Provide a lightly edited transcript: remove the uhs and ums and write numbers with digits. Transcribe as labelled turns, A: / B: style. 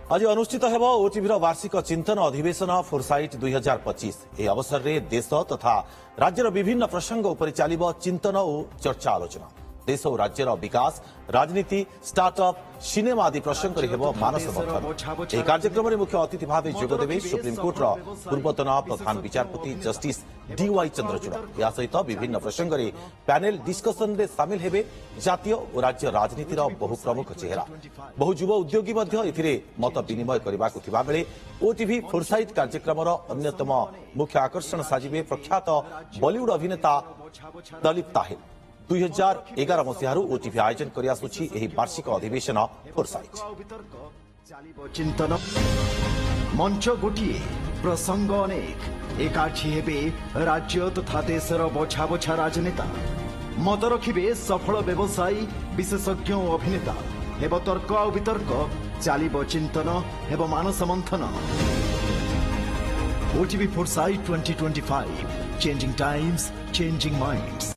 A: आज अनुष्ठित हेब ओटीवी वार्षिक चिंतन अधिवेशन फोरसाइट 2025। यह अवसर में देश तथा राज्यर विभिन्न प्रसंग उपर चलिब चिंतन और चर्चा आलोचना। देश और राज्यर विकास, राजनीति, स्टार्टअप, सिनेमा आदि प्रसंग में हेब मानस मंथन। यह कार्यक्रम में मुख्य अतिथि भाव जोगदेवे सुप्रीमकोर्टर पूर्वतन प्रधान विचारपति जस्टिस डीवाई चंद्रचूड़। या सहित विभिन्न प्रसंग में पैनेल डिस्कसन में सामिल हेबे जातीय और राज्य राजनीतिर बहु प्रमुख चेहरा। बहु युव उद्योगी मत विनिमय करने बेले ओटीवी फोरसाइट कार्यक्रम अन्यतम मुख्य आकर्षण साजिबे प्रख्यात बॉलीवुड अभिनेता दलीप ताहिल। 2011 मसीहारू ओटीवी आयोजन कर वार्षिक अधिवेशन फोरसाइट।
B: चिंतन मंच गोटे प्रसंग अनेक एकाठी हेबे राज्य तथा देशर बछा बछा राजनेता। मत रखिबे सफल व्यवसायी, विशेषज्ञ और अभिनेता। हेब तर्क आ वितर्क, चलिब चिंतन, हेब मानस मंथन। OTV foresight 2025, changing times, changing minds.